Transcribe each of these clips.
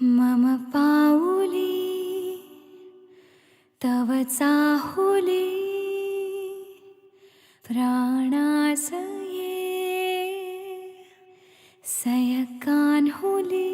मम पाऊली तव चाहुली प्राणास ये सयकान्हुली।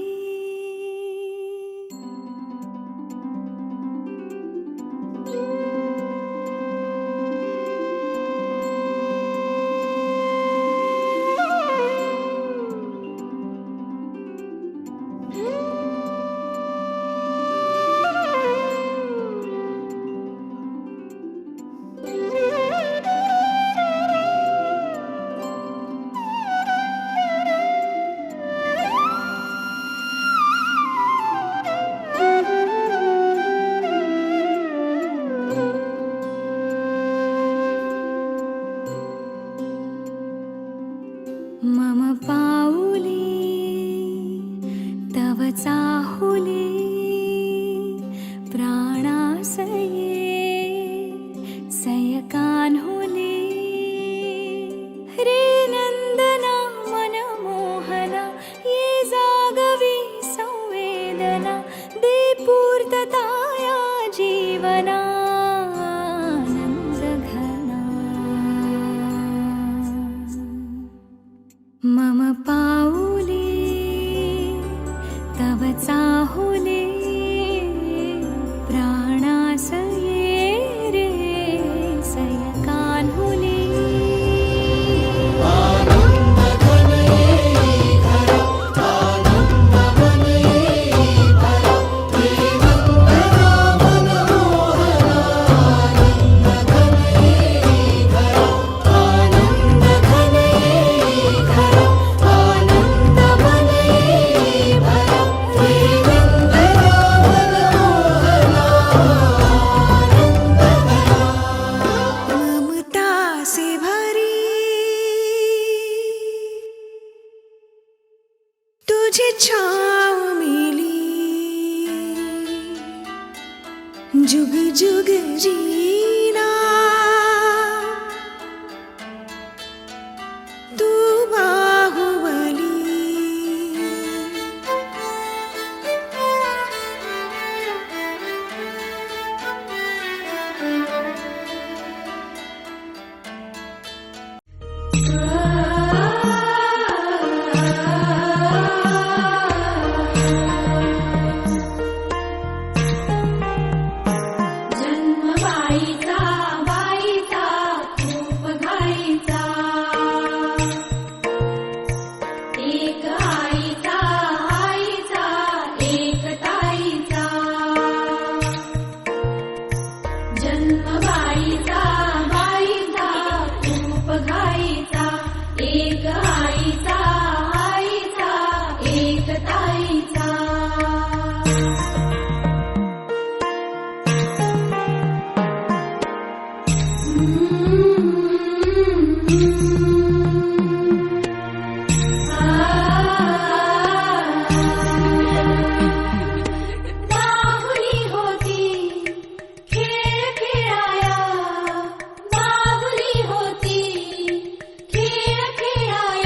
मम पाऊली तव चाहुली प्राणास ये सयकान्हुली। रे नंदना मनमोहना ये जागवी संवेदना दे पूर्तता या जीवना मम पाऊली तव चाहुली प्राणास ये रे सयकान्हुली। तुझे छाँव मिली जुग जुग जीना तू बाहुबली। बाहुली होती खेळ खेळाया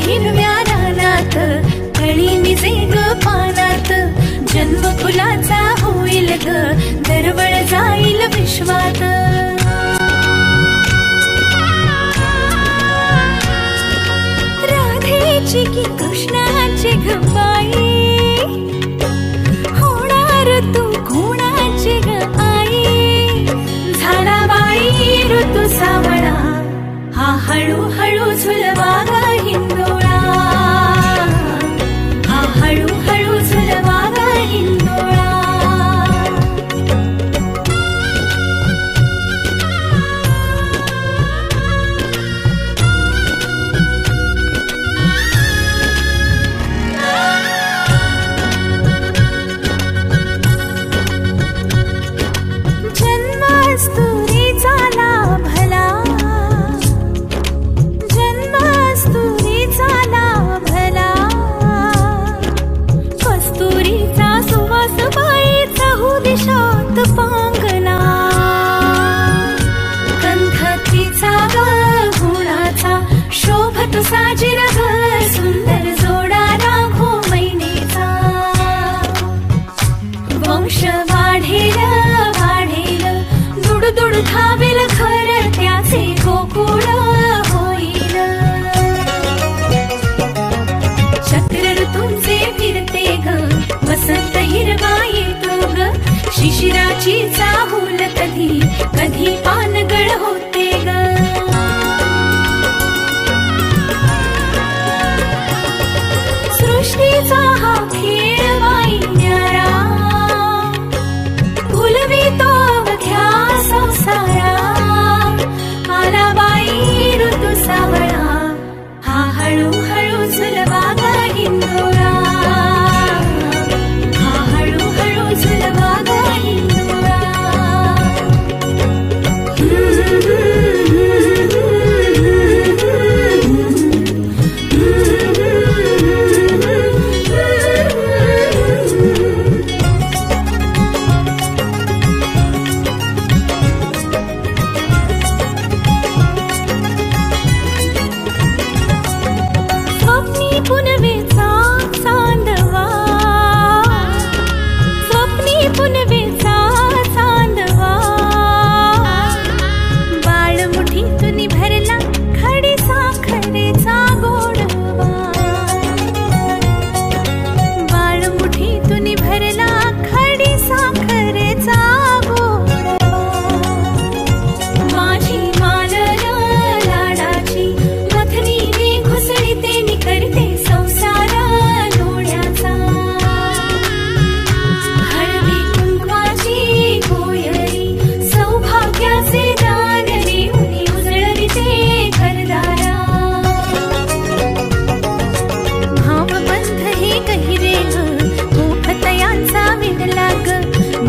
हिरव्या रानात कळी निजे ग पानात जन्म फुलाचा होईल ग दरवळ जाईल विश्वात राधेची की कृष्णाची ग बाई होणार तू कोणाची ग आई झाडाबाई ऋतू सावळा हा हळूहळू झुलवा ग हिंदोळा हा हळूहळू झुलवा ग हिंदोळा जन्मास्तुरीचा लाभला जन्मास्तुरीचा लाभला कस्तुरीचा सुवास बाईचा हो दिशात पांगला गंधतीचा ग गुणाचा शोभत साजिर ग सुंदर जोडा राघो मैनेचा वंश वाढेल दुड धावेल घर त्याचे गोकुळ होईल चक्र ऋतूंचे फिरते ग वसंत हिरवा येतो ग शिशिराची चाहूल कधी कधी पानगळ होते ग सृष्टीचा हा खेळ बाई न्यारा फुलवितो संसारा आला बाई ऋतू सावळा हा हळूहळू झुलवा ग हिंदोळा हा हळूहळू झुलवा ग हिंदोळा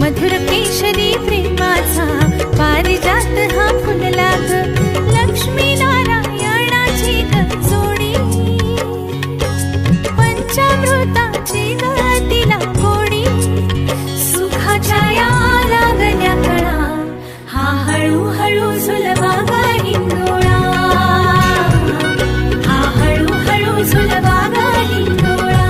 मधुर केशरी प्रेमाचा पारिजात हा फुलला ग लक्ष्मी नारायणाची ग जोडी पंचामृताची ग तिला गोडी सुखाच्या या लागल्या कळा हा हळूहळू झुलवा ग हिंदोळा हा हळूहळू झुलवा ग हिंदोळा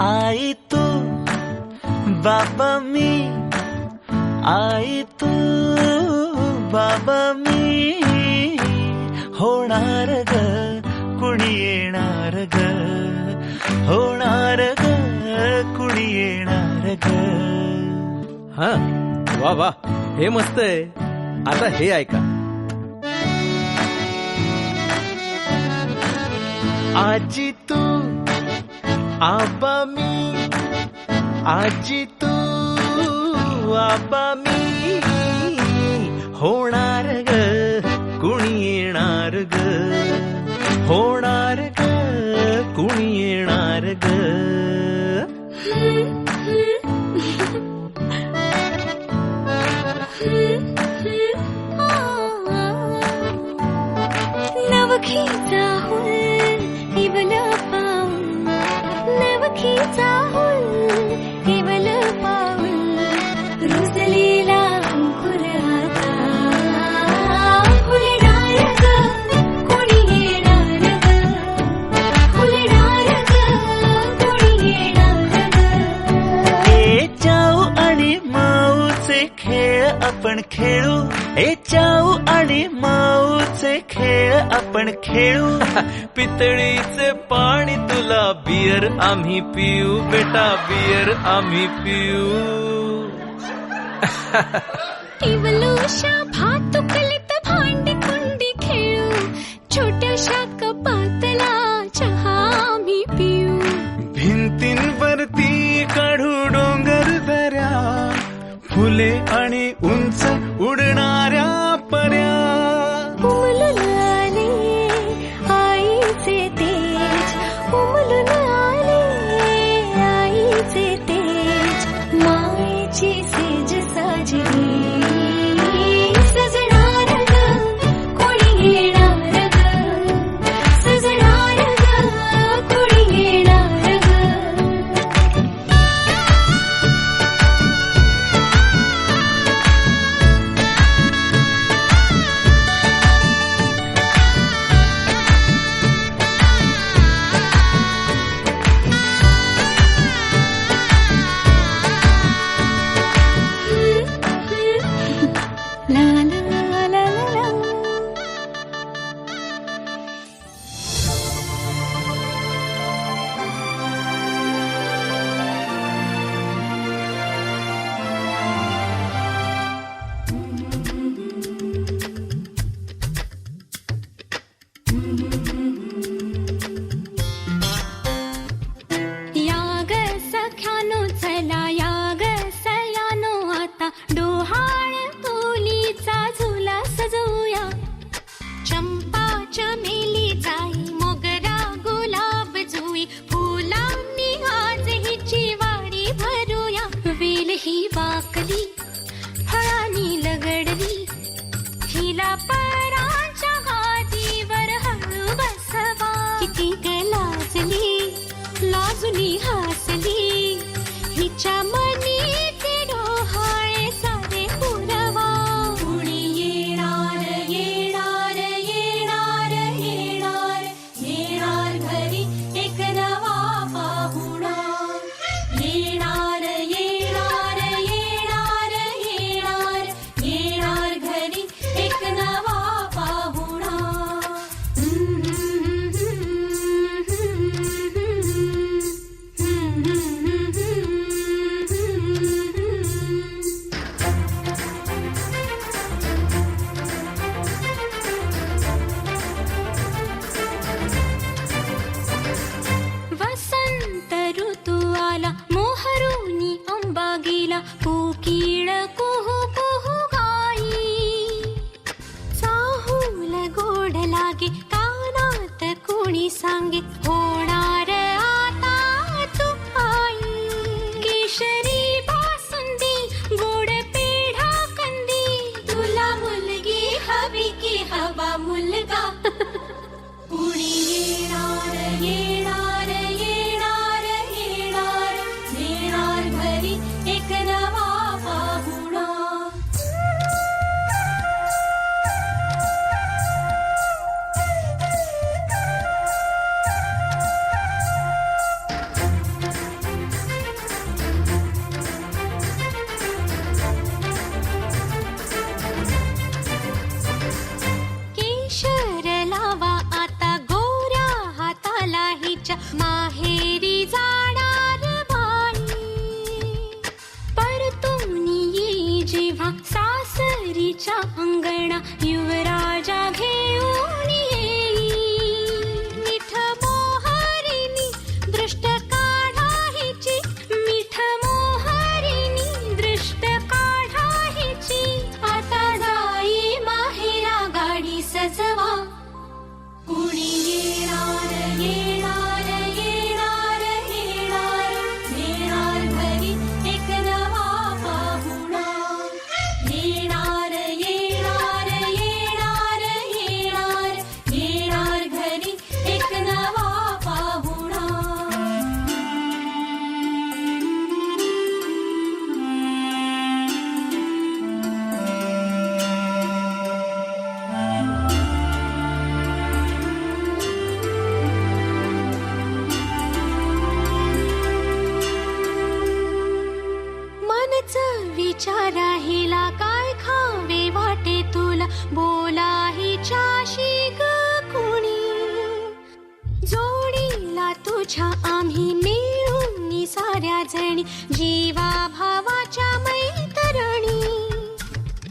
आई तू बाबा मी आई तू बाबा मी होणार ग कुणी येणार ग होणार ग कुणी येणार ग हा वा वा हे मस्त आहे आता हे ऐका आजी तू आबा मी आजी तू आबा मी होणार ग कुणी येणार ग होणार ग कुणी येणार ग माऊचे खेळ आपण खेळू, ए चाऊ आणि माऊचे खेळ आपण खेळू. पितळीचे पाणी तुला, बियर आम्ही पिऊ बेटा, बियर आम्ही पिऊ. टिवलोशा भातुकलीत भांडी कुंडी खेळू, छोट्याशा कपातला चहा आम्ही पिऊ. भिंतींवरती काढू डोंगर दऱ्या, फुले आणि उंच उडणाऱ्या पर्या. उमलून आले आईचे तेज, उमलून आले आईचे तेज, मायेची सेज साजली. सजणार ग कोणी येणार ग, सजणार ग कोणी येणार ग. La la la la la. याग सख्यानो चला, याग सयानो आता डोहाळ तोलीचा झुला सजवूया. चंपा चमेली जाई, मोगरा गुलाब जुई, फुलांनी आज हिची वाडी भरूया. वेल ही वाकली फळांनी लगडली, हिला पराच्या गादीवर हळू बसवा. किती लाजली लाजुनी हसली, हिच्या मनी ते डोहाळे सारे पुरवा. कुणी येणार येणार येणार येणार, येणार घरी एक नवा पाहुणा. येणार येणार येणार येणार, येणार घरी एक नवा पाहुणा. वसंत ऋतू आला, मोहरुनी अंबा गेला, कोकिळ कुहू कुहू गाई. चाहूल गोड लागे, कानात कोणी सांगे, होणार आता तू आई. केशरी बासुंदी गोड पेढा कंदी, तुला मुलगी हवी की हवा मुलगा. कुणी येणार येणार येणार येणार, येणार घरी एक नवा पाहुणा. साऱ्या जणी जीवा भावाच्या मैत्रिणी.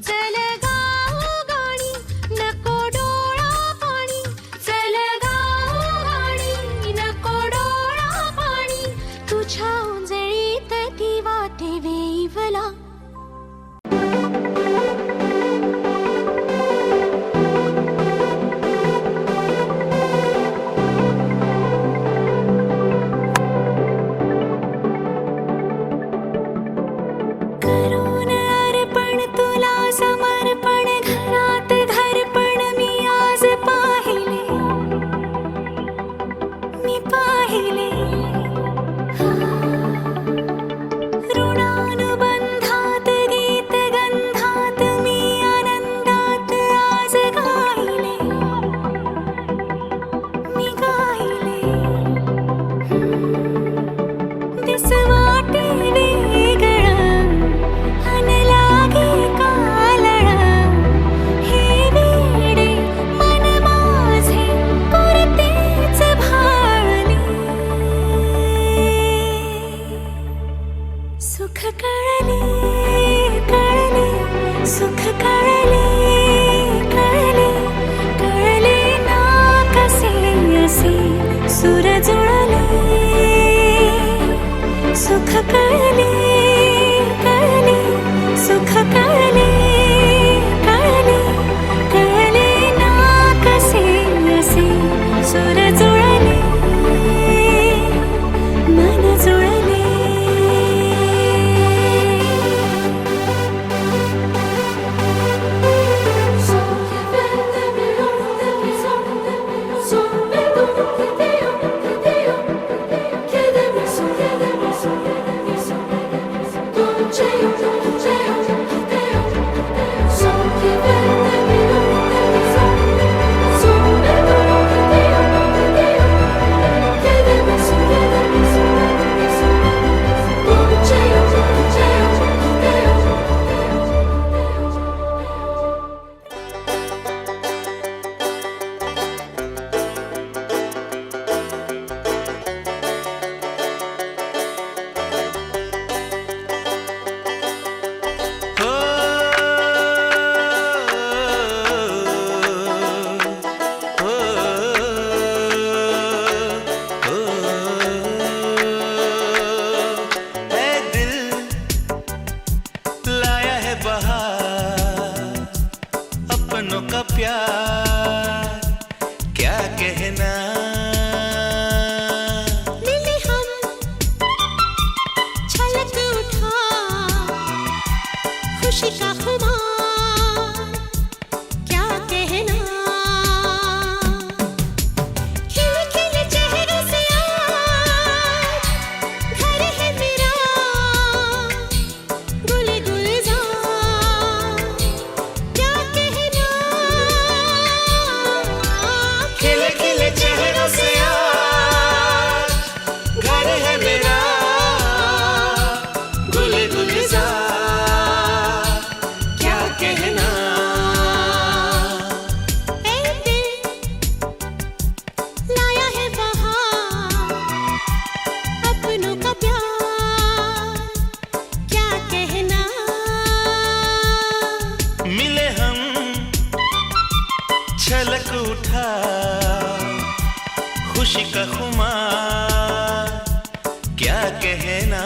चल गाऊ गाणी नको डोळा पाणी, चल गाऊ गाणी नको डोळा पाणी. तुझ्या उंजळीत ती वाटे वेईवला. करून अर्पण तुला समर्पण घरात घरपण मी आज पाहिले, मी पाहिले. ऋणानुबंधात गीत गंधात मी आनंदात आज गायले, मी गायले. दिस वाटे वेगळं अन लागे कालळं, हे वेडे मन माझे पुरतेच भाळले. सुख कळले कळले, सुख कळले कळले, कळले ना कसे असे सुर जुळले. सुख कळले कळले, सुख कळले कळले, कळले ना कसे असे सुर जुळले, मन जुळले. अपनों का प्यार क्या कहना. मिले हम छलक उठा खुशी का खुमार, क्या कहना. खिले खिले चेहरों से आज घर है मेरा गुल गुलजार, क्या कहना. खिले खिले चेहरों से आज घर है मेरा गुल गुलजार, क्या कहना. ऐ दिल लाया है बहार, अपनों का प्यार, क्या कहना. मिले हम छलक उठा खुशी का खुमार, क्या कहना.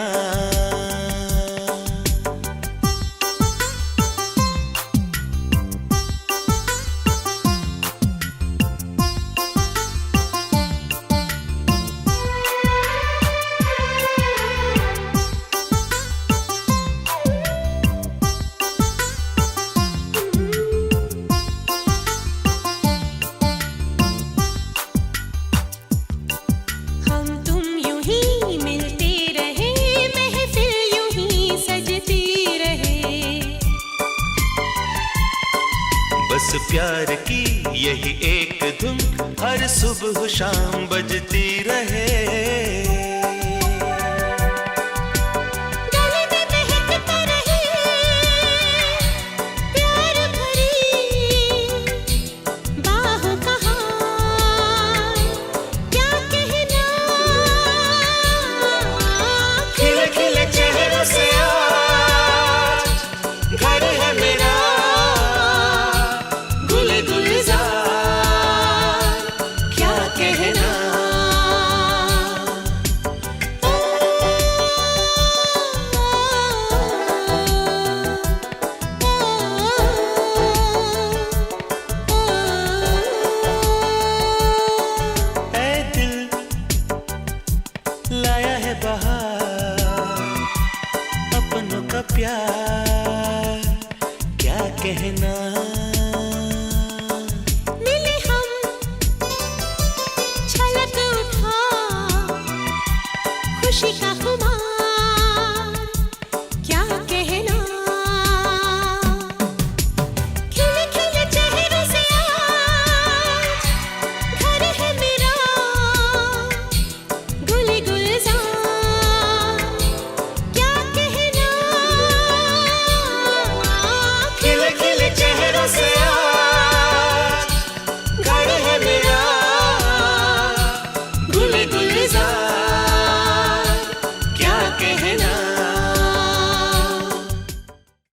हम तुम यूं ही मिलते रहे, महफिल यूं ही सजती रहे. बस प्यार की यही एक धुन हर सुबह शाम बजती रहे.